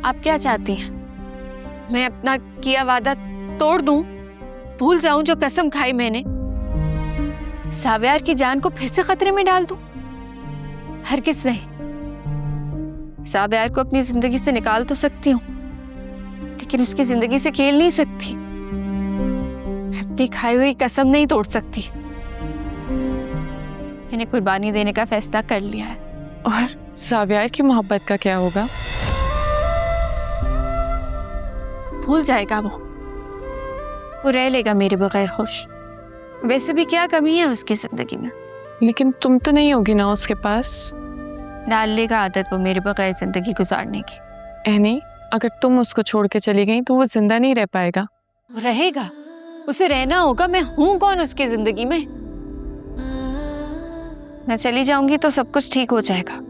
आप क्या चाहती हैं? मैं अपना किया वादा तोड़ दूं, भूल जाऊं जो कसम खाई मैंने, साव्यार की जान को फिर से खतरे में डाल दूं? हरगिज़ नहीं। साव्यार को अपनी जिंदगी से निकाल तो सकती हूँ, लेकिन उसकी जिंदगी से खेल नहीं सकती। अपनी खाई हुई कसम नहीं तोड़ सकती। मैंने कुर्बानी देने का फैसला कर लिया है। और साव्यार की मोहब्बत का क्या होगा? भूल जाएगा वो रह लेगा मेरे बगैर खुश। वैसे भी क्या कमी है उसकी जिंदगी में? लेकिन तुम तो नहीं होगी ना उसके पास। डाल लेगा आदत वो मेरे बगैर जिंदगी गुजारने की। एनी, अगर तुम उसको छोड़ के चली गई तो वो जिंदा नहीं रह पाएगा। वो रहेगा, उसे रहना होगा। मैं हूं कौन उसकी जिंदगी में? मैं चली जाऊंगी तो सब कुछ ठीक हो जाएगा।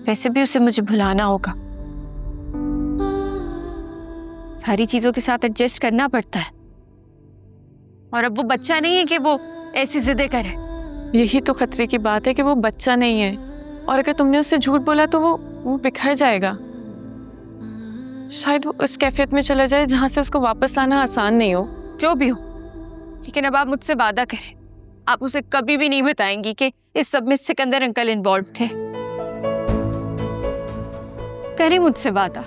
वैसे भी उसे मुझे भुलाना होगा। सारी चीजों के साथ एडजस्ट करना पड़ता है। और अब वो बच्चा नहीं है कि वो ऐसी जिदें करे। यही तो खतरे की बात है कि वो बच्चा नहीं है, और अगर तुमने उससे झूठ बोला तो वो बिखर जाएगा। शायद वो उस कैफियत में चला जाए जहां से उसको वापस लाना आसान नहीं हो। जो भी हो, लेकिन अब आप मुझसे वादा करें, आप उसे कभी भी नहीं बताएंगी कि इस सब में सिकंदर अंकल इन्वॉल्व थे। करें मुझसे वादा।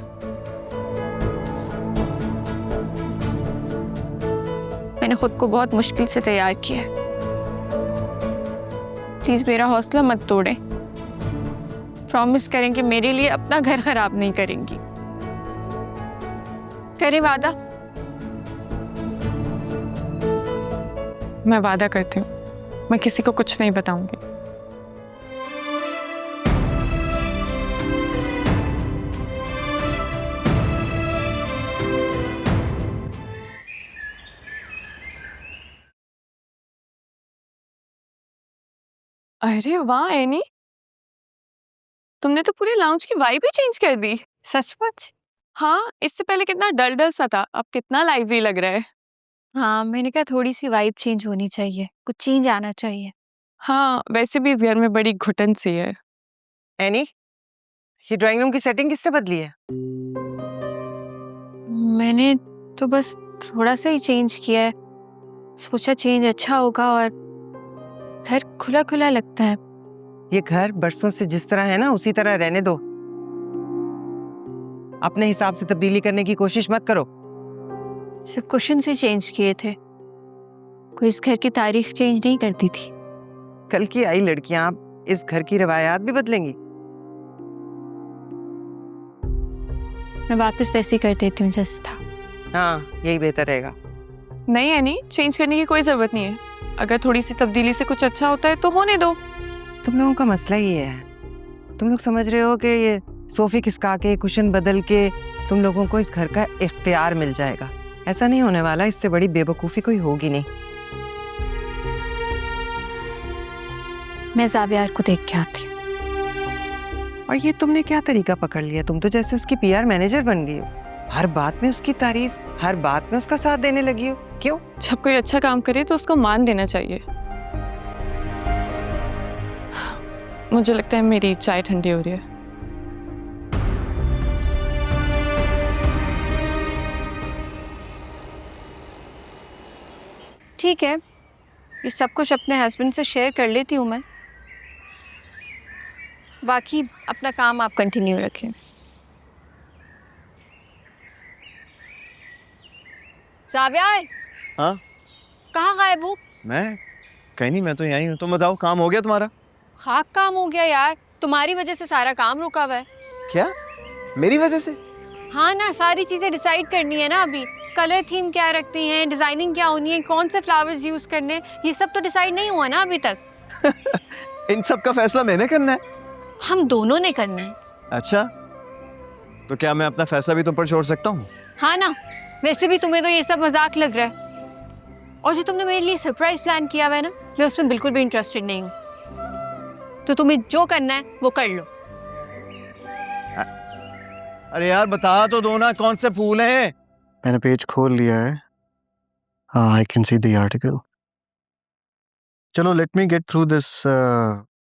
मैंने खुद को बहुत मुश्किल से तैयार किया है। प्लीज मेरा हौसला मत तोड़ें। प्रॉमिस करें कि मेरे लिए अपना घर खराब नहीं करेंगी। करें वादा। मैं वादा करती हूँ, मैं किसी को कुछ नहीं बताऊंगी। अरे वाह एनी, तुमने तो पूरे लाउंज की वाइब ही चेंज कर दी। सचमुच? हाँ, इससे पहले कितना डल डल सा था, अब कितना लाइवली लग रहा है। हाँ, मैंने कहा थोड़ी सी वाइब चेंज होनी चाहिए, कुछ चेंज आना चाहिए। हाँ, वैसे भी इस घर में बड़ी घुटन सी है। एनी, ये ड्राइंग रूम की सेटिंग किसने बदली है? मैंने तो बस थोड़ा सा ही चेंज किया है। सोचा चेंज अच्छा होगा, और घर खुला खुला लगता है। ये घर बरसों से जिस तरह है ना उसी तरह रहने दो। अपने हिसाब से तब्दीली करने की कोशिश मत करो। सिर्फ कुशन से चेंज किए थे, कोई इस घर की तारीख चेंज नहीं करती थी। कल की आई लड़कियां इस घर की रवायात भी बदलेंगी। मैं वापस वैसे ही कर देती हूँ जैसे था। हाँ, यही बेहतर रहेगा। नहीं एनी, चेंज करने की कोई जरूरत नहीं है। अगर थोड़ी सी तब्दीली से कुछ अच्छा होता है तो होने दो। तुम लोगों का मसला ये है, तुम लोग समझ रहे हो कि ये सोफे खिसका के कुशन बदल के तुम लोगों को इस घर का इख्तियार मिल जाएगा। ऐसा नहीं होने वाला। इससे बड़ी बेवकूफ़ी कोई होगी नहीं। मैं जावियार को देख के आती हूँ। और ये तुमने क्या तरीका पकड़ लिया? तुम तो जैसे उसकी पीआर मैनेजर बन गई हो। हर बात में उसकी तारीफ, हर बात में उसका साथ देने लगी हो। क्यों? जब कोई अच्छा काम करे तो उसको मान देना चाहिए। मुझे लगता है मेरी चाय ठंडी हो रही है। ठीक है, ये सब कुछ अपने हस्बैंड से शेयर कर लेती हूँ मैं। बाकी अपना काम आप कंटिन्यू रखें। जावियार, हाँ, कहाँ गायब हो? मैं कहीं नहीं, मैं तो यहीं हूँ। तुम बताओ, काम हो गया तुम्हारा? खाक काम हो गया यार, तुम्हारी वजह से सारा काम रुका हुआ है। क्या? मेरी वजह से? हाँ ना, सारी चीजें डिसाइड करनी है ना अभी। कलर थीम क्या रखती हैं, डिजाइनिंग क्या होनी है, कौन से फ्लावर्स यूज करने, ये सब तो डिसाइड नहीं हुआ ना अभी तक। इन सब का फैसला मैंने करना है? हम दोनों ने करना है। अच्छा, तो क्या मैं अपना फैसला भी तुम पर छोड़ सकता हूँ? हाँ ना, वैसे भी तुम्हें तो ये सब मजाक लग रहा है। और जो तुमने मेरे लिए सरप्राइज प्लान किया हुआ है ना, मैं उसमें बिल्कुल भी इंटरेस्टेड नहीं हूँ। तो तुम्हें जो करना है वो कर लो। अरे यार, बता तो दो ना, कौन से फूल हैं? मैंने पेज खोल लिया है। हाँ, I can see the article. चलो, let me get through this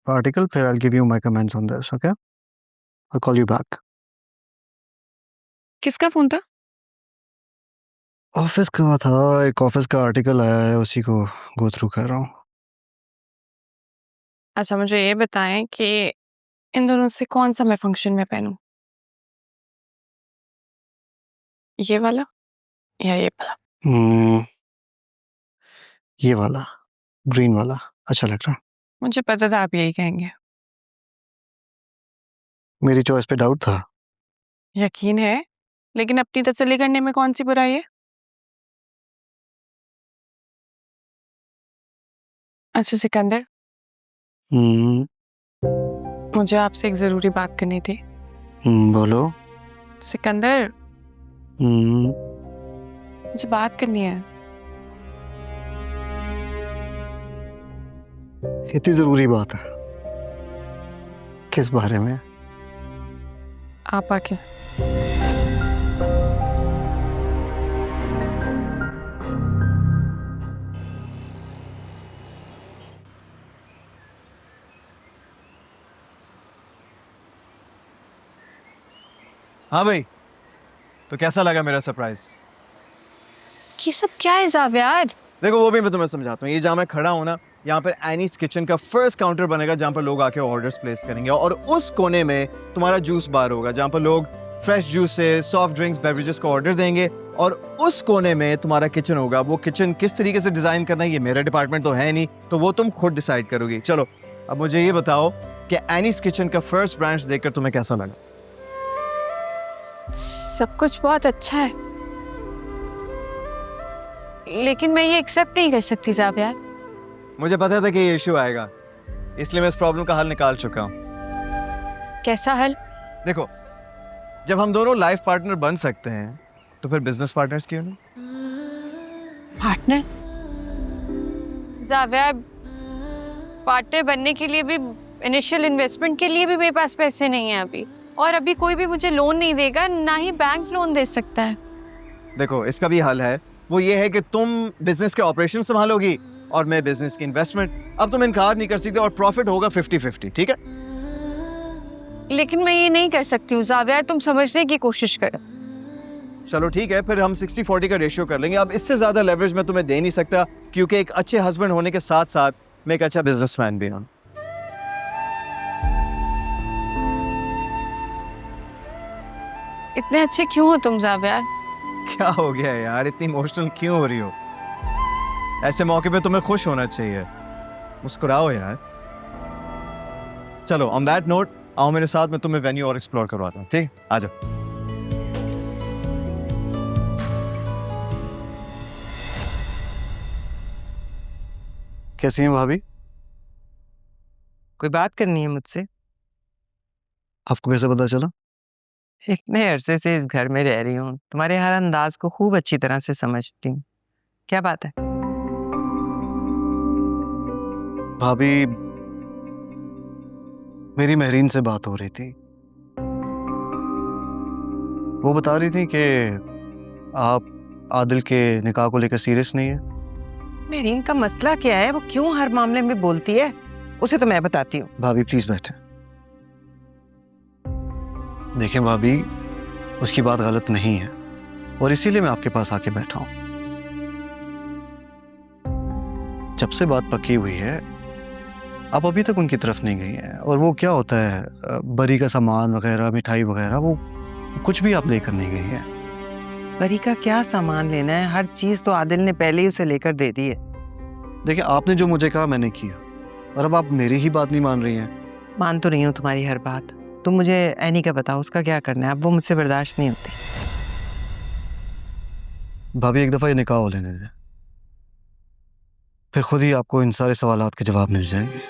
article, फिर I will give you my comments on this, okay? I call you back. किसका फोन था? ऑफिस का था, एक ऑफिस का आर्टिकल आया है, उसी को गो थ्रू कर रहा हूँ। अच्छा, मुझे ये बताएं कि इन दोनों से कौन सा मैं फंक्शन में पहनूं? ये वाला या ये वाला? ये वाला, ग्रीन वाला अच्छा लग रहा है। मुझे पता था आप यही कहेंगे। मेरी चॉइस पे डाउट था? यकीन है, लेकिन अपनी तसल्ली करने में कौन सी बुराई है? अच्छा सिकंदर, हम्म मुझे आपसे एक जरूरी बात करनी थी। बोलो। सिकंदर, हम्म मुझे बात करनी है। इतनी जरूरी बात है? किस बारे में? आप आके। हाँ भाई, तो कैसा लगा मेरा सरप्राइज? ये सब क्या है जावियार? देखो वो भी मैं तुम्हें समझाता हूँ। ये जहाँ मैं खड़ा हूँ ना, यहाँ पर एनीज किचन का फर्स्ट काउंटर बनेगा जहाँ पर लोग आके ऑर्डर्स प्लेस करेंगे, और उस कोने में तुम्हारा जूस बार होगा जहाँ पर लोग fresh juices, soft drinks, beverages को ऑर्डर देंगे, और उस कोने में तुम्हारा किचन होगा। वो किचन किस तरीके से डिजाइन करना है ये मेरा डिपार्टमेंट तो है नहीं, तो वो तुम खुद डिसाइड करोगी। चलो अब मुझे ये बताओ कि एनीज किचन का फर्स्ट ब्रांच देखकर तुम्हें कैसा लगा? सब कुछ बहुत अच्छा है, लेकिन मैं ये एक्सेप्ट नहीं कर सकती जावियार। मुझे पता था कि ये इशू आएगा, इसलिए मैं इस प्रॉब्लम का हल निकाल चुका हूँ। कैसा हल? देखो, जब हम दोनों लाइफ पार्टनर बन सकते हैं तो फिर बिजनेस पार्टनर्स क्यों नहीं? पार्टनर्स? जावियार, पार्टनर बनने के लिए भी, इनिशियल इन्वेस्टमेंट के लिए भी मेरे पास पैसे नहीं है अभी, और अभी कोई भी मुझे लोन नहीं देगा, ना ही बैंक लोन दे सकता है। देखो इसका भी हल है, वो ये है कि तुम बिजनेस के ऑपरेशन संभालोगी और मैं बिजनेस की इन्वेस्टमेंट। अब तुम इनकार नहीं कर सकते और प्रॉफिट होगा 50-50, ठीक है? लेकिन मैं ये नहीं कर सकती हूँ जावियार, तुम समझने की कोशिश करो। चलो ठीक है, फिर हम 60-40 का रेशियो कर लेंगे। अब इससे ज्यादा लेवरेज मैं तुम्हें दे नहीं सकता, क्योंकि एक अच्छे हस्बैंड होने के साथ साथ मैं एक अच्छा बिजनेसमैन भी हूँ। इतने अच्छे क्यों हो तुम जावियार? क्या हो गया यार, इतनी इमोशनल क्यों हो रही हो? ऐसे मौके पे तुम्हें खुश होना चाहिए, मुस्कुराओ यार। चलो ऑन दैट नोट, आओ मेरे साथ, मैं तुम्हें वेन्यू और एक्सप्लोर करवाता हूँ, ठीक? आ जाओ। कैसी हैं भाभी? कोई बात करनी है मुझसे? आपको कैसे पता चला? इतने अरसे से इस घर में रह रही हूँ, तुम्हारे हर अंदाज को खूब अच्छी तरह से समझती हूँ। क्या बात है? भाभी, मेरी महरीन से बात हो रही थी। वो बता रही थी कि आप आदिल के निकाह को लेकर सीरियस नहीं है। मेरीन का मसला क्या है? वो क्यों हर मामले में बोलती है? उसे तो मैं बताती हूँ। भाभी प्लीज बैठे। देखें भाभी, उसकी बात गलत नहीं है और इसीलिए मैं आपके पास आके बैठा हूं। जब से बात पक्की हुई है, आप अभी तक उनकी तरफ नहीं गई हैं, और वो क्या होता है, बरी का सामान वगैरह, मिठाई वगैरह, वो कुछ भी आप लेकर नहीं गई हैं। परी का क्या सामान लेना है? हर चीज तो आदिल ने पहले ही उसे लेकर दे दी है। देखिए, आपने जो मुझे कहा मैंने किया, और अब आप मेरी ही बात नहीं मान रही हैं। मान तो रही हूँ तुम्हारी हर बात। तुम मुझे एनी का बताओ, उसका क्या करना है? अब वो मुझसे बर्दाश्त नहीं होती। भाभी एक दफा ये निकाह हो लेने दें, फिर खुद ही आपको इन सारे सवालात के जवाब मिल जाएंगे।